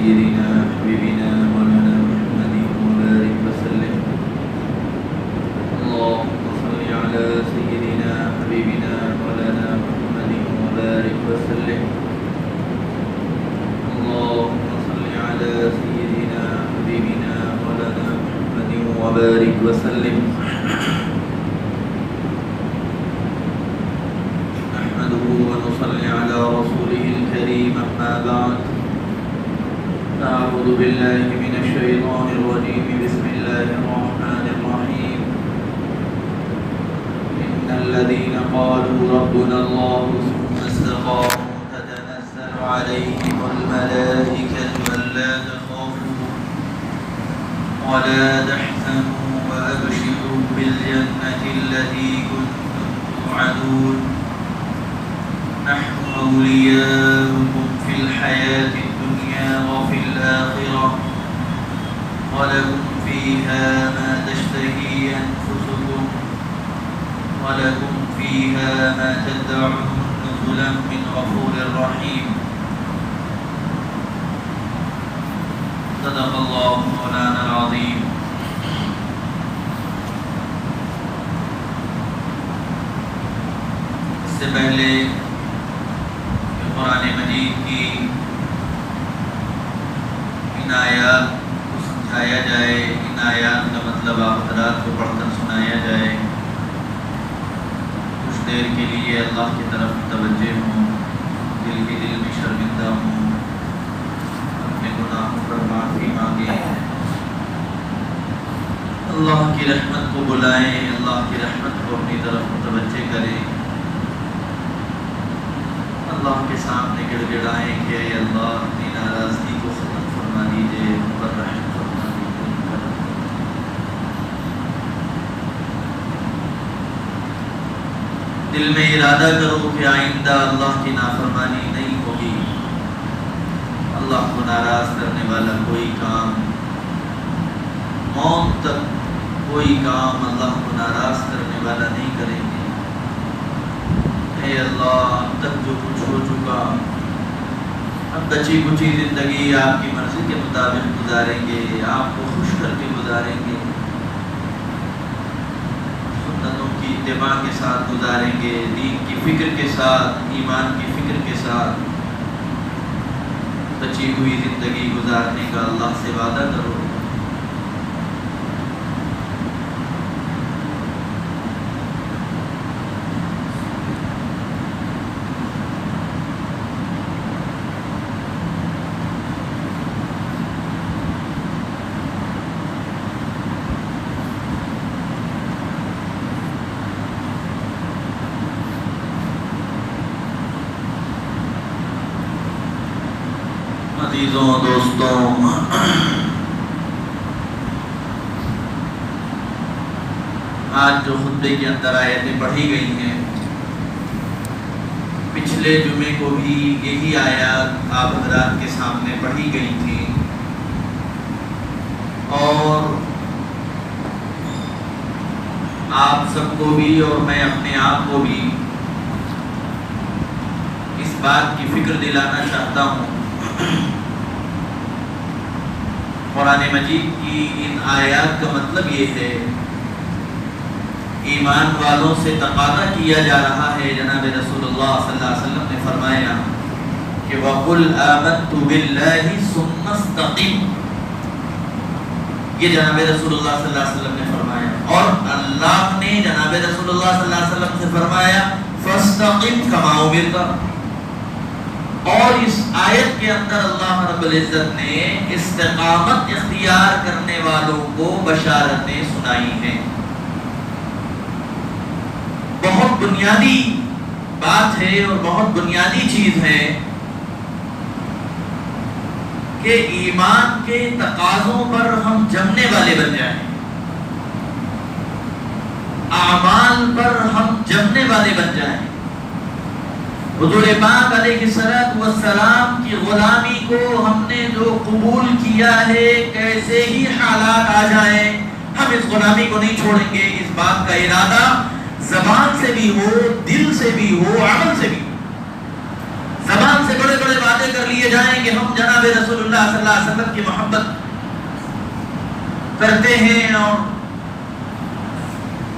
سيدنا حبيبنا مولانا محمد وبارك وسلم. اللهم صل على سيدنا حبيبنا مولانا محمد وبارك وسلم. اللهم صل على سيدنا حبيبنا مولانا محمد وبارك وسلم. نحمده ونصلي على رسوله الكريم. أما بعد، أعوذ بالله من الشيطان الرجيم. بسم الله الرحمن الرحيم. إن الذين قالوا ربنا الله ثم استقاموا تتنزل عليهم الملائكة ألا تخافوا ولا تحزنوا وأبشروا بالجنة التي كنتم توعدون. نحن أولياؤكم في الحياة الدنيا وفي الآخرة ولكم فيها ما تشتهي أنفسكم ولكم فيها ما تدعون نزلا من غفور رحيم. صدق الله مولانا العظيم. اس سے پہلے قرآن مجید کی ان آیات کو سمجھایا جائے، ان آیات کا مطلب آپ حضرات کو پڑھ کر سنایا جائے، کچھ دیر کے لیے اللہ کی طرف متوجہ ہوں، دل ہی دل میں شرمندہ ہوں، اپنے گناہوں پر معافی مانگیں، اللہ کی رحمت کو بلائیں، اللہ کی رحمت کو اپنی طرف متوجہ کریں، اللہ کے سامنے گڑ گڑائیں کہ اے اللہ اپنی ناراضگی کو ختم فرما دیجیے، ان پر رحم فرما دیجیے. دل میں ارادہ کرو کہ آئندہ اللہ کی نافرمانی نہیں ہوگی. اللہ کو ناراض کرنے والا کوئی کام، موت تک کوئی کام اللہ کو ناراض کرنے والا نہیں کریں گے. اے اللہ اب تک جو کچھ ہو چکا، اب بچی کچی زندگی آپ کی مرضی کے مطابق گزاریں گے، آپ کو خوش کر کے گزاریں گے، سنتوں کی اتباع کے ساتھ گزاریں گے، دین کی فکر کے ساتھ، ایمان کی فکر کے ساتھ بچی ہوئی زندگی گزارنے کا اللہ سے وعدہ کرو. عزیزوں دوستوں، آج جو خطبے کے اندر آیتیں پڑھی گئی ہیں، پچھلے جمعے کو بھی یہی آیات آپ حضرات کے سامنے پڑھی گئی تھیں، اور آپ سب کو بھی اور میں اپنے آپ کو بھی اس بات کی فکر دلانا چاہتا ہوں. قرآن مجید کی ان آیات کا مطلب یہ ہے، ایمان والوں سے تقاضا کیا جا رہا ہے. جناب رسول اللہ صلی اللہ علیہ وسلم نے فرمایا کہ وَقُلْ آمَنْتُ بِاللَّهِ ثُمَّ اسْتَقِمْ. یہ جناب رسول اللہ صلی اللہ علیہ وسلم نے فرمایا، اور اللہ نے جناب رسول اللہ صلی اللہ علیہ وسلم سے فرمایا فَاسْتَقِمْ كَمَا أُمِرْتَ. اور اس آیت کے اندر اللہ رب العزت نے استقامت اختیار کرنے والوں کو بشارتیں سنائی ہیں. بہت بنیادی بات ہے اور بہت بنیادی چیز ہے کہ ایمان کے تقاضوں پر ہم جمنے والے بن جائیں، اعمال پر ہم جمنے والے بن جائیں. حضور پاک علیہ السلام کی غلامی کو ہم نے جو قبول کیا ہے، کیسے ہی حالات آ جائیں ہم اس غلامی کو نہیں چھوڑیں گے. اس بات کا ارادہ زبان سے بھی ہو، دل سے بھی ہو، عمل سے بھی ہو. زبان سے بڑے بڑے وعدے کر لیے جائیں کہ ہم جناب رسول اللہ صلی اللہ علیہ وسلم کی محبت کرتے ہیں، اور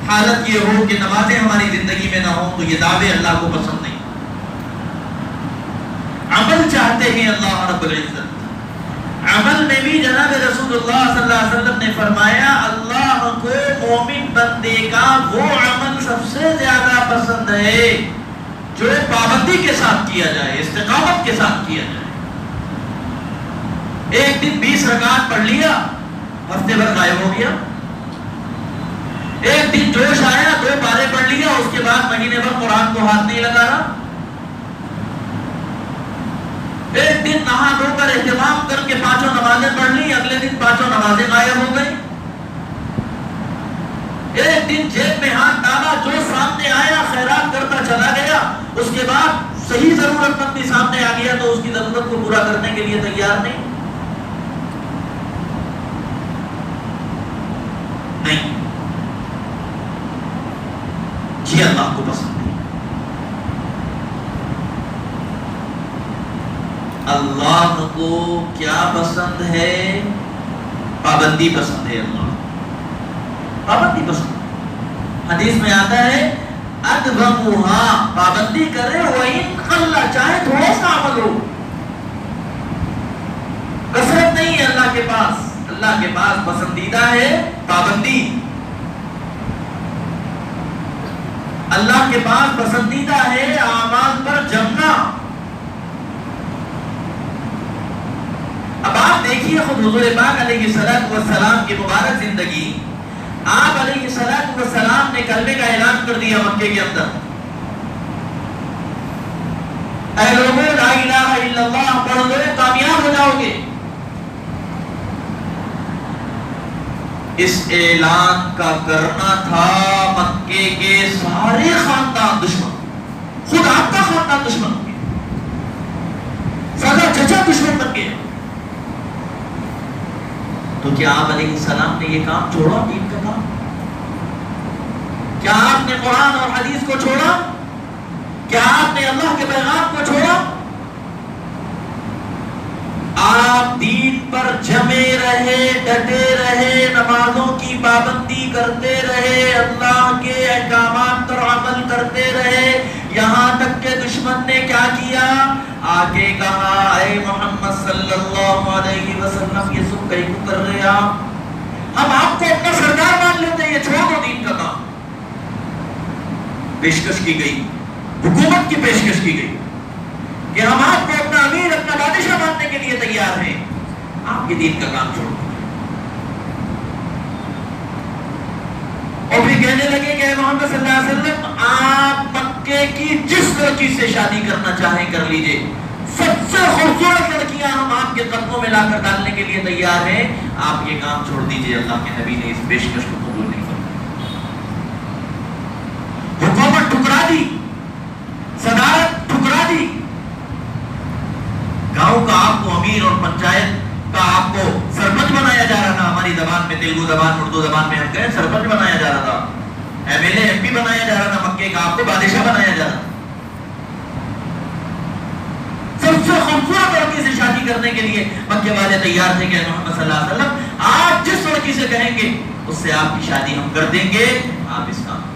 حالت یہ ہو کہ نمازیں ہماری زندگی میں نہ ہوں، تو یہ دعوے اللہ کو پسند نہیں۔ عمل چاہتے ہیں اللہ رب العزت، عمل میں بھی جناب رسول اللہ صلی اللہ علیہ وسلم نے فرمایا اللہ کو مومن بندے کا وہ عمل سب سے زیادہ پسند ہے جو پابندی کے ساتھ کیا جائے، استقامت کے ساتھ کیا جائے۔ ایک دن 20 رکعت پڑھ لیا، ہفتے بھر غائب ہو گیا۔ ایک دن جوش آیا، 2 پارے پڑھ لیا، اس کے بعد مہینے بھر قرآن کو ہاتھ نہیں لگا رہا۔ ایک دن نہا دھو کر اہتمام کر کے 5 نمازیں پڑھ لی، اگلے دن 5 نمازیں غائب ہو گئی۔ ایک دن جیب میں ہاتھ ڈالا، جو سامنے آیا خیرات کرتا چلا گیا، اس کے بعد صحیح ضرورت مند بھی سامنے آ گیا تو اس کی ضرورت کو پورا کرنے کے لیے تیار نہیں۔ یہ اللہ کو پسند نہیں۔ اللہ کو کیا پسند ہے؟ پابندی پسند ہے۔ اللہ پابندی پسند۔ حدیث میں آتا ہے ادبموہا، پابندی کرے، وَإِنْ قَلَّ، چاہے تھوڑا سا عمل ہو۔ کثرت نہیں ہے اللہ کے پاس، اللہ کے پاس پسندیدہ ہے پابندی۔ اللہ کے پاس پسندیدہ ہے اعمال پر جمنا۔ اب آپ دیکھیے خود حضور پاک علیہ السلام کی مبارک زندگی، آپ علیہ السلام نے کلمے کا اعلان کر دیا مکے کے اندر، اے لوگوں لا الہ الا اللہ پڑھ لو کامیاب ہو جاؤ گے۔ اس اعلان کا کرنا تھا مکے کے سارے خاندان دشمن، خود آپ کا خاندان دشمن ہو گیا، سگا چچا دشمن بن گیا۔ تو کیا آپ علیہ السلام نے یہ کام چھوڑا، دین کا کام؟ کیا آپ نے قرآن اور حدیث کو چھوڑا؟ کیا آپ نے اللہ کے پیغام کو چھوڑا؟ آپ دین پر جمے رہے، ڈٹے رہے، نمازوں کی پابندی کرتے رہے، اللہ کے احکامات پر عمل کرتے رہے، یہاں تک کہ دشمن نے کیا کیا؟ آگے کہا اے محمد صلی اللہ علیہ وسلم، یہ سب کہیں کو کر رہے آپ؟ ہم آپ کو اپنا سردار مان لیتے ہیں، یہ چھوڑ دو دین کا کام۔ پیشکش کی گئی، حکومت کی پیشکش کی گئی کہ ہم آپ کو اپنا امیر، اپنا بادشاہ ماننے کے لیے تیار ہیں، آپ کے دین کا کام چھوڑ دو۔ اور پھر کہنے لگے کہ اے محمد صلی اللہ علیہ وسلم، آپ مکے کی جس لڑکی سے شادی کرنا چاہیں کر لیجئے، سب سے خوبصورت لڑکیاں ہم آپ کے قدموں میں لا کر ڈالنے کے لیے تیار ہیں، آپ یہ کام چھوڑ دیجئے۔ اللہ کے نبی نے اس پیشکش کو قبول نہیں فرمایا، حکومت ٹھکرا دی، صدارت ٹھکرا دی، گاؤں کا آپ کو امیر اور پنچایت کا آپ کو سرپنچ بنایا جا رہا تھا، ہماری زبان میں، تیلگو زبان، اردو زبان میں ہم کہیں سرپنچ بنایا جا رہا تھا، M L A M P بنایا جا رہا تھا، مکے کا آپ کو بادشاہ بنایا جا رہا تھا۔ سب سے خوبصورت لڑکی سے شادی کرنے کے لیے مکے والے تیار تھے کہ محمد صلی اللہ علیہ وسلم آپ جس لڑکی سے کہیں گے اس سے آپ کی شادی ہم کر دیں گے، آپ اس کام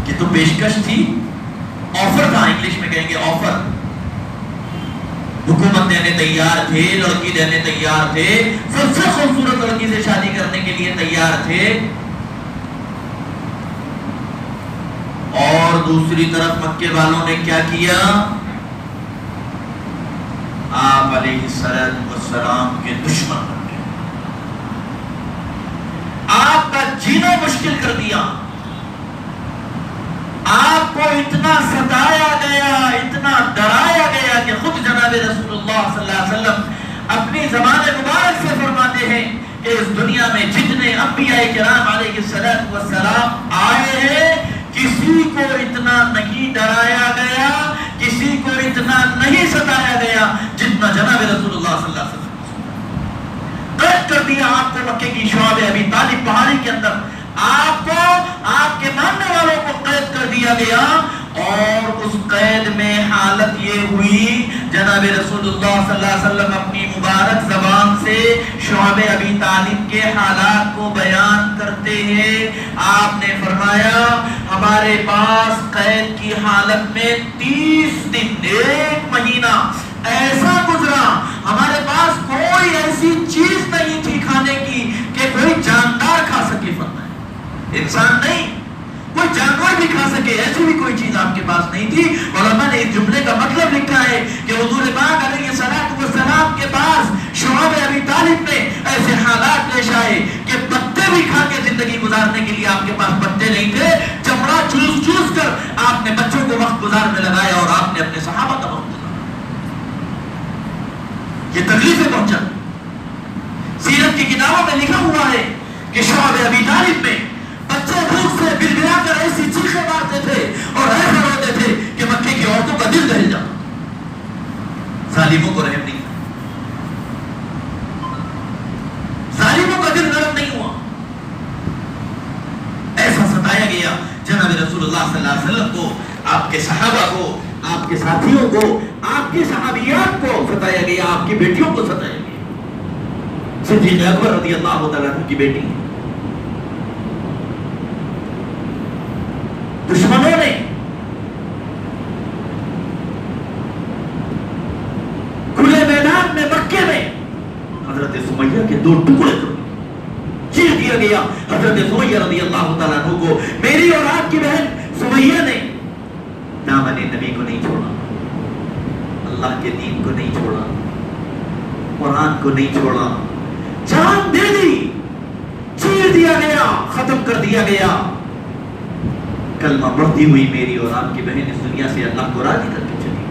یہ تو پیشکش تھی، آفر تھا، انگلش میں کہیں گے آفر۔ حکومت دینے تیار تھے، لڑکی دینے تیار تھے، سب سے خوبصورت لڑکی سے شادی کرنے کے لیے تیار تھے، اور دوسری طرف مکے والوں نے کیا کیا؟ آپ علیہ السلام کے دشمن بن گئے، آپ کا جینا مشکل کر دیا، آپ کو اتنا ستایا گیا، اتنا ڈرایا گیا کہ خود جناب رسول اللہ صلی اللہ علیہ وسلم اپنی زبان مبارک سے فرماتے ہیں کہ اس دنیا میں جتنے انبیاء کرام علیہ السلام آئے ہیں، کسی کو اتنا نہیں ڈرایا گیا، کسی کو اتنا نہیں ستایا گیا جتنا جناب رسول اللہ صلی اللہ علیہ وسلم۔ قید کر دیا آپ کو مکے کی شعب ابی طالب پہاڑی کے اندر، آپ کو، آپ کے ماننے والوں کو قید کر دیا گیا، اور اس قید میں حالت یہ ہوئی، جناب رسول اللہ صلی اللہ علیہ وسلم اپنی مبارک زبان سے شعب ابی طالب کے حالات کو بیان کرتے ہیں. آپ نے فرمایا ہمارے پاس قید کی حالت میں 30 دن، 1 مہینہ ایسا گزرا، ہمارے پاس کوئی ایسی چیز نہیں تھی کھانے کی کہ کوئی جاندار کھا سکے. فرمایا انسان نہیں، کوئی جانور بھی کھا سکے، ایسی بھی کوئی چیز آپ کے پاس نہیں تھی. علماء نے اس جملے کا مطلب لکھا ہے کہ حضور پاک علیہ السلام کے پاس شعب ابی طالب میں ایسے حالات پیش آئے کہ پتے بھی کھا کے زندگی گزارنے کے لیے آپ کے پاس پتے نہیں تھے. چمڑا چوس چوس کر آپ نے بچوں کو وقت گزارنے لگایا اور آپ نے اپنے صحابہ کا وقت گزارا. یہ تکلیفیں پہنچا. سیرت کی کتابوں میں لکھا ہوا ہے کہ شعب ابی طالب میں بچے بھوک سے بلبلا کر ایسی چیخیں مارتے تھے اور ایسا روتے تھے کہ مکے کی عورتوں کا دل دہل جاتا. ظالموں کو رحم نہیں، ظالموں کا دل نرم نہیں ہوا. ایسا ستایا گیا جناب رسول اللہ صلی اللہ علیہ وسلم کو، آپ کے صحابہ کو، آپ کے ساتھیوں کو، آپ کی صحابیات کو ستایا گیا، آپ کی بیٹیوں کو ستایا گیا. صدیق اکبر رضی اللہ تعالیٰ عنہ کی بیٹی دشمنوں نے کھلے میدان میں مکے میں حضرت سمیہ کے 2 ٹکڑے کر چیر دیا گیا. حضرت سمیہ رضی اللہ تعالیٰ عنہ کو، میری اور آپ کی بہن سمیہ نے دامن نبی کو نہیں چھوڑا، اللہ کے دین کو نہیں چھوڑا، قرآن کو نہیں چھوڑا، جان دے دی، چیر دیا گیا، ختم کر دیا گیا. کلمہ پڑھتی ہوئی میری اور آپ کی بہن اس دنیا سے اللہ کو راضی کر کے چلی گئی.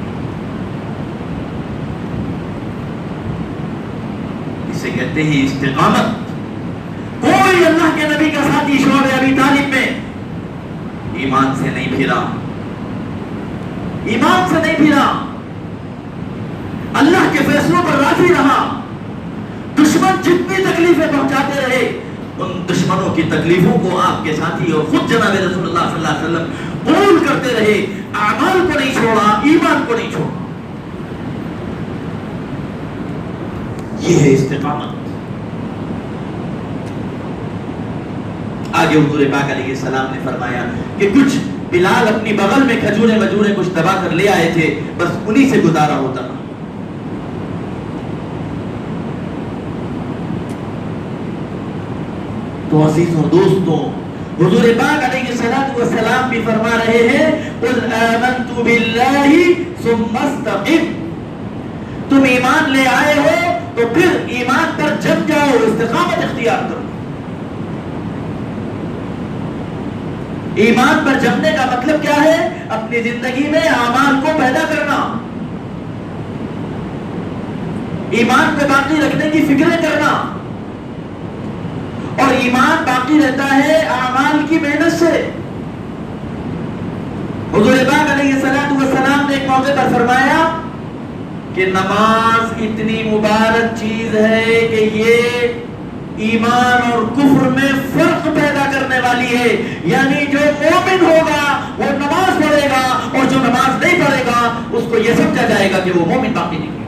اسے کہتے ہیں استقامت. کوئی اللہ کے نبی کا ساتھی شعب ابی طالب میں ایمان سے نہیں پھرا، ایمان سے نہیں پھرا، اللہ کے فیصلوں پر راضی رہا. دشمن جتنی تکلیفیں پہنچاتے رہے، ان دشمنوں کی تکلیفوں کو آپ کے ساتھی اور خود جناب رسول اللہ صلی اللہ علیہ وسلم قبول کرتے رہے. اعمال کو نہیں چھوڑا، ایمان کو نہیں چھوڑا. یہ ہے استقامت. آگے حضور پاک علیہ السلام نے فرمایا کہ کچھ بلال اپنی بغل میں کھجورے وجورے کچھ دبا کر لے آئے تھے، بس انہی سے گزارا ہوتا تھا. تو عزیزوں دوستوں، حضور پاک علیہ السلام بھی فرما رہے ہیں قُلْ آمَنْتُ بِاللَّهِ ثُمَّ اسْتَقِمْ. تم ایمان لے آئے ہو تو پھر ایمان پر جم جاؤ، استقامت اختیار کرو. ایمان پر جمنے کا مطلب کیا ہے؟ اپنی زندگی میں اعمال کو پیدا کرنا، ایمان کو باقی رکھنے کی فکریں کرنا. اور ایمان باقی رہتا ہے اعمال کی محنت سے. حضور پاک علیہ السلام نے ایک موقع پر فرمایا کہ نماز اتنی مبارک چیز ہے کہ یہ ایمان اور کفر میں فرق پیدا کرنے والی ہے. یعنی جو مومن ہوگا وہ نماز پڑھے گا، اور جو نماز نہیں پڑھے گا اس کو یہ سمجھا جائے گا کہ وہ مومن باقی نہیں ہے.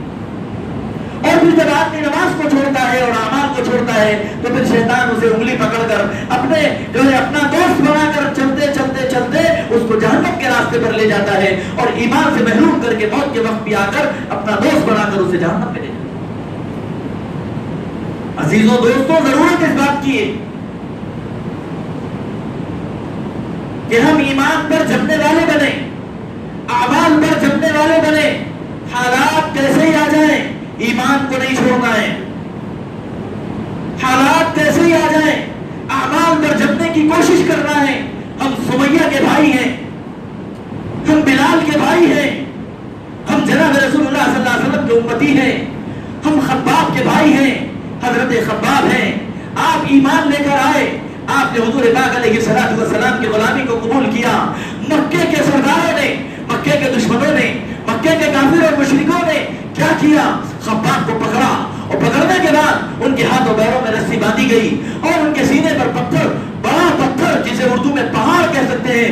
اور پھر جب آدمی نماز کو چھوڑتا ہے اور اعمال کو چھوڑتا ہے تو پھر شیطان اسے انگلی پکڑ کر اپنے جو ہے اپنا دوست بنا کر چلتے چلتے چلتے اس کو جہنم کے راستے پر لے جاتا ہے، اور ایمان سے محروم کر کے موت کے وقت بھی آ کر اپنا دوست بنا کر اسے جہنم میں لے جاتا ہے. عزیزوں دوستوں، ضرورت اس بات کی ہے کہ ہم ایمان پر جمنے والے بنے، اعمال پر جمنے والے بنے. حالات کیسے ہی آ جائیں ایمان کو نہیں چھوڑنا ہے، حالات کیسے ہی آ جائیں اعمال پر جمنے کی کوشش کرنا ہے. ہم سمیہ کے بھائی ہیں، ہم بلال کے بھائی ہیں، ہم جناب رسول اللہ صلی اللہ علیہ وسلم کے امتی ہیں، ہم خباب کے بھائی ہیں، حضرت خباب ہیں. آپ ایمان لے کر آئے، آپ نے حضور پاک علیہ السلام کی غلامی کو قبول کیا. مکے کے سرداروں نے، مکے کے دشمنوں نے، مکے کے کافر اور مشرکوں نے کیا کیا؟ خباب کو پکڑا، اور پکڑنے کے بعد ان کے ہاتھوں پیروں میں رسی باندھی گئی اور ان کے سینے پر پتھر، بڑا پتھر جسے اردو میں پہاڑ کہہ سکتے ہیں،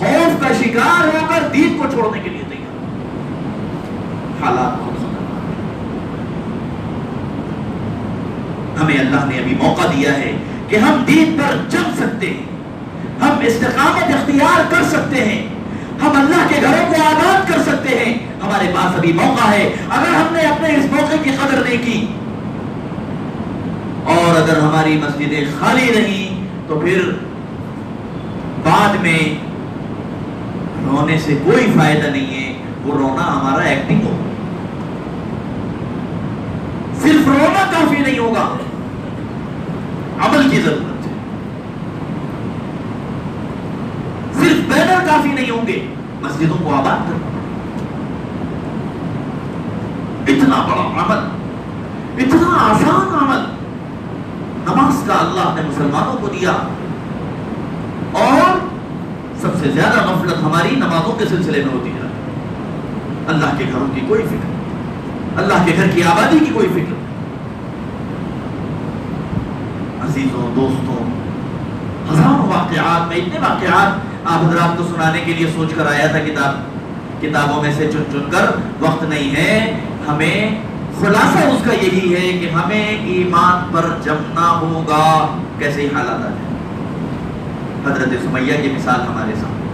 خوف کا شکار ہو کر دین کو چھوڑنے کے لیے تیار. حالات بہت خطرناک ہیں. ہمیں اللہ نے ابھی موقع دیا ہے کہ ہم دین پر جم سکتے ہیں, ہم استقامت اختیار کر سکتے ہیں, ہم اللہ کے گھروں کو آباد کر سکتے ہیں. ہمارے پاس ابھی موقع ہے. اگر ہم نے اپنے اس موقع کی قدر نہیں کی اور اگر ہماری مسجدیں خالی رہیں تو پھر بعد میں رونے سے کوئی فائدہ نہیں ہے. وہ رونا ہمارا ایکٹنگ ہوگا, صرف رونا کافی نہیں ہوگا, عمل کی ضرورت ہے. صرف بینر کافی نہیں ہوں گے, مسجدوں کو آباد کرنا اتنا بڑا عمل, اتنا آسان عمل نماز کا اللہ نے مسلمانوں کو دیا. اور سب سے زیادہ غفلت ہماری نمازوں کے سلسلے میں ہوتی ہے. اللہ کے گھروں کی کوئی فکر, اللہ کے گھر کی آبادی کی کوئی فکر. عزیزوں, دوستوں, ہزاروں واقعات, میں اتنے واقعات آپ حضرات کو سنانے کے لیے سوچ کر آیا تھا کتابوں میں سے چن چن کر, وقت نہیں ہے. ہمیں خلاصہ اس کا یہی ہے کہ ہمیں ایمان پر جمنا ہوگا, کیسے ہی حالات آ جائیں. حضرت سمیہ کی مثال ہمارے سامنے,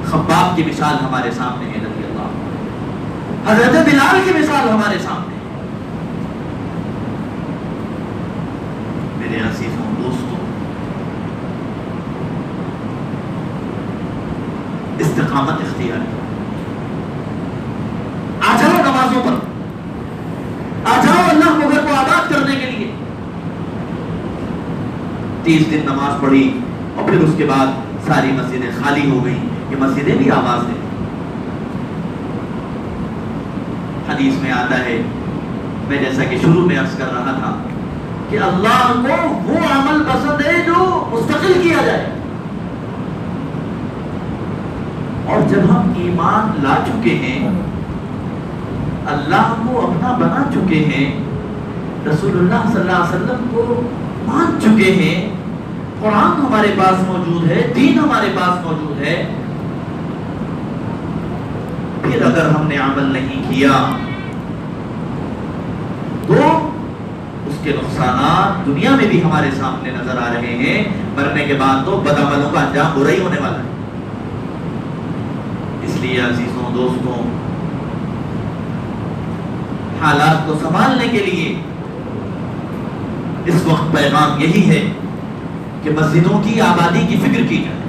خباب کی مثال ہمارے سامنے ہے رضی اللہ, حضرت بلال کی مثال ہمارے سامنے. میرے عزیزوں, دوستوں, استقامت اختیار کرو. آ جاؤ نمازوں پر, آ جاؤ اللہ کو گھر کو آباد کرنے کے لیے. 30 دن نماز پڑھی اور پھر اس کے بعد ساری مسجدیں خالی ہو گئیں. یہ مسجدیں بھی آواز دیں. حدیث میں آتا ہے, میں جیسا کہ شروع میں عرض کر رہا تھا کہ اللہ کو وہ عمل پسند ہے جو مستقل کیا جائے. اور جب ہم ایمان لا چکے ہیں, اللہ کو اپنا بنا چکے ہیں, رسول اللہ صلی اللہ علیہ وسلم کو مان چکے ہیں, قرآن ہمارے پاس موجود ہے, دین ہمارے پاس موجود ہے, پھر اگر ہم نے عمل نہیں کیا تو اس کے نقصانات دنیا میں بھی ہمارے سامنے نظر آ رہے ہیں. مرنے کے بعد تو بدعملوں کا انجام برا ہی ہونے والا ہے. اس لیے عزیزوں, دوستوں, حالات کو سنبھالنے کے لیے اس وقت پیغام یہی ہے کہ مسجدوں کی آبادی کی فکر کی جائے.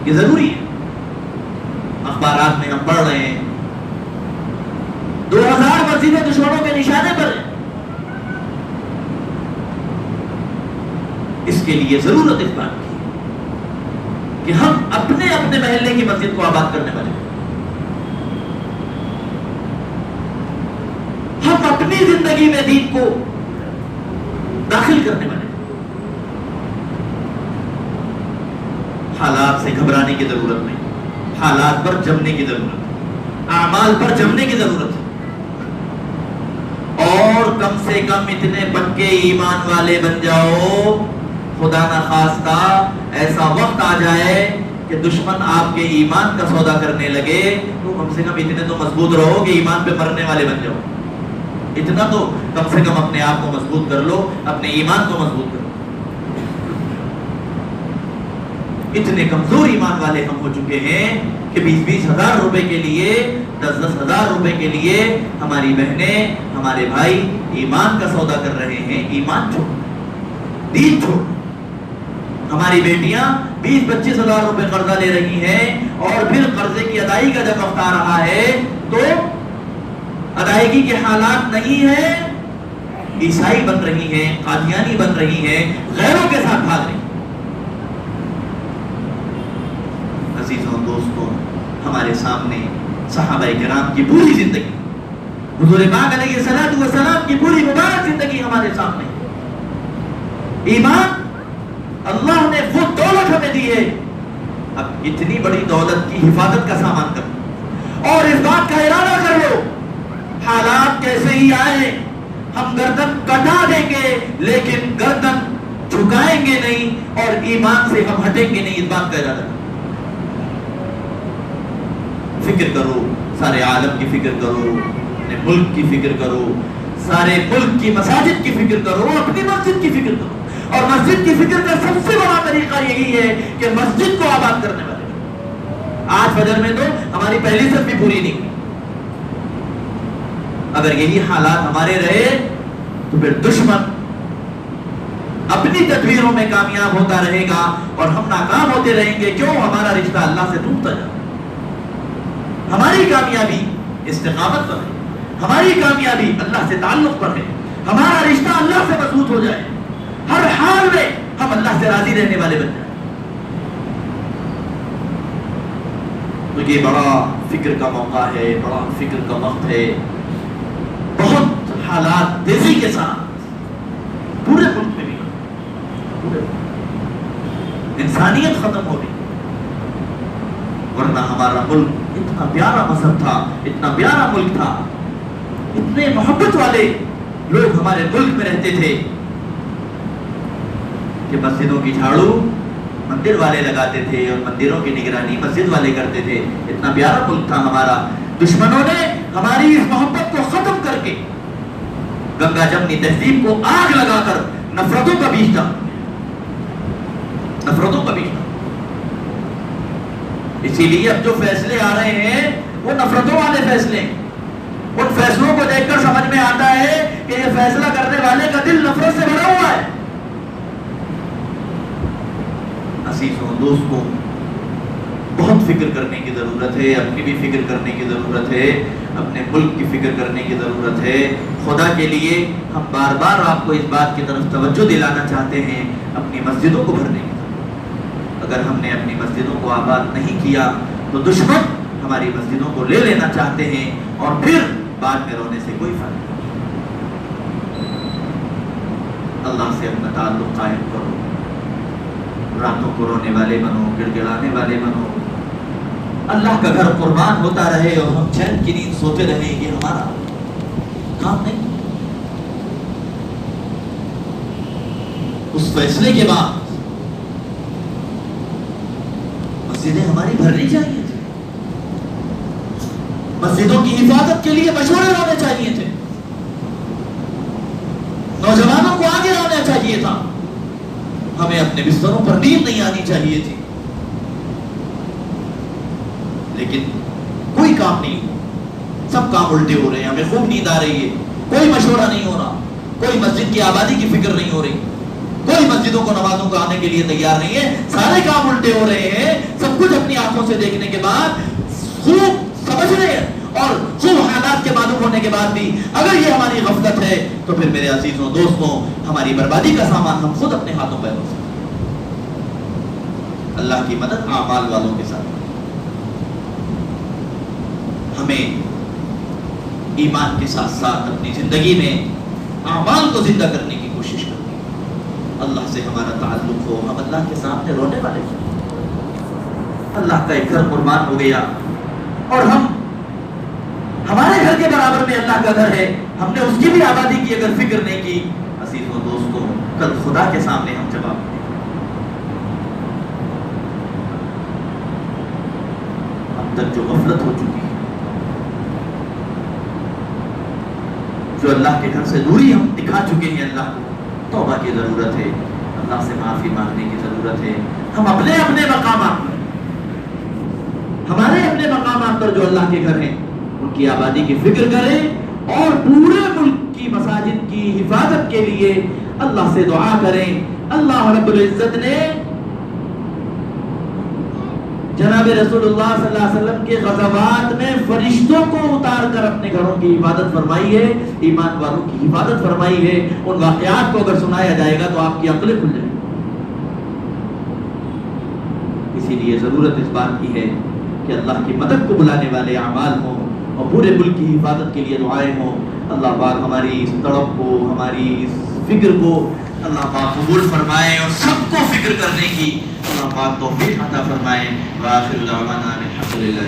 یہ ضروری ہے. اخبارات میں ہم پڑھ رہے ہیں 2000 مسجدیں دشمنوں کے نشانے پر ہیں. اس کے لیے ضرورت اس بات کی کہ ہم اپنے اپنے محلے کی مسجد کو آباد کرنے والے ہیں. ہم اپنی زندگی میں دین کو داخل کرنے والے ہیں. حالات سے گھبرانے کی ضرورت نہیں, حالات پر جمنے کی ضرورت ہے, اعمال پر جمنے کی ضرورت ہے. اور کم سے کم اتنے پکے ایمان والے بن جاؤ, خدا نہ خواستہ ایسا وقت آ جائے کہ دشمن آپ کے ایمان کا سودا کرنے لگے تو کم سے کم اتنے تو مضبوط رہو کہ ایمان پہ مرنے والے بن جاؤ. اتنا تو کم سے کم اپنے آپ کو مضبوط کر لو, اپنے ایمان کو مضبوط کر لو. اتنے کمزور ایمان والے ہم ہو چکے ہیں کہ 20-20 ہزار روپے کے لیے, 10-10 ہزار روپے کے لیے ہماری بہنیں, ہمارے بھائی ایمان کا سودا کر رہے ہیں. ایمان چھوڑ, دین چھوڑ. ہماری بیٹیاں 20-25 ہزار روپے قرضہ لے رہی ہیں اور پھر قرضے کی ادائیگی کا جب وقت آ رہا ہے تو ادائیگی کے حالات نہیں ہیں, عیسائی بن رہی ہیں, قادیانی بن رہی ہیں, غیروں کے ساتھ بھاگ رہی ہیں. عزیزوں, دوستوں, ہمارے سامنے صحابہ کرام کی پوری زندگی, حضور پاک علیہ الصلوۃ والسلام کی پوری مبارک زندگی ہمارے سامنے. ایمان اللہ نے وہ دولت ہمیں دی ہے. اب اتنی بڑی دولت کی حفاظت کا سامان کرو اور اس بات کا ارادہ کر لو, حالات کیسے ہی آئے ہم گردن کٹا دیں گے لیکن گردن جھکائیں گے نہیں اور ایمان سے ہم ہٹیں گے نہیں. اس بات کا ارادہ کرو. فکر کرو، سارے عالم کی فکر کرو، اپنے ملک کی فکر کرو، سارے ملک کی مساجد کی فکر کرو، اپنی مسجد کی فکر کرو. اور مسجد کی فکر کا سب سے بڑا طریقہ یہی ہے کہ مسجد کو آباد کرنے والے. آج فجر میں تو ہماری پہلی صف بھی پوری نہیں ہوئی. اگر یہی حالات ہمارے رہے تو پھر دشمن اپنی تدبیروں میں کامیاب ہوتا رہے گا اور ہم ناکام ہوتے رہیں گے. کیوں؟ ہمارا رشتہ اللہ سے ٹوٹتا جائے. ہماری کامیابی استقامت پر ہے، ہماری کامیابی اللہ سے تعلق پر ہے، ہمارا رشتہ اللہ سے مضبوط ہو جائے، ہر حال میں ہم اللہ سے راضی رہنے والے بن جائیں. تو یہ بڑا فکر کا موقع ہے، بڑا فکر کا وقت ہے. بہت حالات تیزی کے ساتھ پورے ملک میں بھی، پورے انسانیت ختم ہو گئی. ورنہ ہمارا ملک اتنا پیارا مذہب تھا، اتنا پیارا ملک تھا، اتنے محبت والے لوگ ہمارے ملک میں رہتے تھے کہ مسجدوں کی جھاڑو مندر والے لگاتے تھے اور مندروں کی نگرانی مسجد والے کرتے تھے. اتنا پیارا ملک تھا ہمارا. دشمنوں نے ہماری اس محبت کو ختم کر کے گنگا جمنی تہذیب کو آگ لگا کر نفرتوں کا بیج ڈالا، نفرتوں کا بیج ڈالا. اسی لیے اب جو فیصلے آ رہے ہیں وہ نفرتوں والے فیصلے ہیں. ان فیصلوں کو دیکھ کر سمجھ میں آتا ہے کہ یہ فیصلہ کرنے والے کا دل نفرت سے بھرا ہوا ہے. عزیزوں، دوستوں، بہت فکر کرنے کی ضرورت ہے. اپنی بھی فکر کرنے کی ضرورت ہے، اپنے ملک کی فکر کرنے کی ضرورت ہے. خدا کے لیے ہم بار بار آپ کو اس بات کی طرف توجہ دلانا چاہتے ہیں، اپنی مسجدوں کو بھرنے کی. اگر ہم نے اپنی مسجدوں کو آباد نہیں کیا تو دشمن ہماری مسجدوں کو لے لینا چاہتے ہیں اور پھر بعد میں رونے سے کوئی فائدہ نہیں. اللہ سے اپنا تعلق قائم کرو، راتوں کو رونے والے بنو، گڑ گڑانے والے بنو. اللہ کا گھر قربان ہوتا رہے اور ہم چین کی نیند سوتے رہیں، یہ ہمارا کام نہیں. اس فیصلے کے بعد مسجدیں ہماری بھرنی چاہیے تھی، مسجدوں کی حفاظت کے لیے مشورے ہونے چاہیے تھے، نوجوانوں کو آگے آنا چاہیے تھا. ہمیں اپنے بستروں پر نیند نہیں آنی چاہیے تھی. لیکن کوئی کام نہیں ہو، سب کام الٹے ہو رہے ہیں. ہمیں خوب نیند آ رہی ہے، کوئی مشورہ نہیں ہو رہا، کوئی مسجد کی آبادی کی فکر نہیں ہو رہی، کوئی مسجدوں کو نمازوں کو آنے کے لیے تیار نہیں ہے. سارے کام الٹے ہو رہے ہیں. سب کچھ اپنی آنکھوں سے دیکھنے کے بعد، خوب سمجھنے اور خوب حالات کے معلوم ہونے کے بعد بھی اگر یہ ہماری غفلت ہے تو پھر میرے عزیزوں، دوستوں، ہماری بربادی کا سامان ہم خود اپنے ہاتھوں پہ ہو سکتے. اللہ کی مدد اعمال والوں کے ساتھ. ہمیں ایمان کے ساتھ ساتھ اپنی زندگی میں اعمال کو زندہ کرنے کی کوشش کریں. اللہ سے ہمارا تعلق ہو، ہم اللہ کے سامنے رونے والے ہوں. اللہ کا ایک گھر قربان ہو گیا اور ہمارے گھر کے برابر میں اللہ کا گھر ہے، ہم نے اس کی بھی آبادی کی اگر فکر نہیں کی، عزیزوں، دوستوں، کل خدا کے سامنے ہم جواب دیں. اب تک جو غفلت ہو چکی ہے، جو اللہ کے گھر سے دوری ہم دکھا چکے ہیں، اللہ کو توبہ کی ضرورت ہے، اللہ سے معافی مانگنے کی ضرورت ہے. ہم اپنے اپنے مقامات پر، ہمارے اپنے مقامات پر جو اللہ کے گھر ہیں ان کی آبادی کی فکر کریں اور پورے ملک کی مساجد کی حفاظت کے لیے اللہ سے دعا کریں. اللہ رب العزت نے جناب رسول اللہ صلی اللہ علیہ وسلم کے غزوات میں فرشتوں کو اتار کر اپنے گھروں کی حفاظت فرمائی ہے، ایمان والوں کی حفاظت فرمائی ہے. ان واقعات کو اگر سنایا جائے گا تو آپ کی عقلیں کھل جائیں. اسی لیے ضرورت اس بات کی ہے کہ اللہ کی مدد کو بلانے والے اعمال ہوں اور پورے ملک کی حفاظت کے لیے دعائیں ہوں. اللہ پاک ہماری اس تڑپ کو، ہماری اس فکر کو اللہ پاک قبول فرمائے اور سب کو فکر کرنے کی اللہ پاک توفیق عطا فرمائے. وآخر دعوانا الحمدللہ.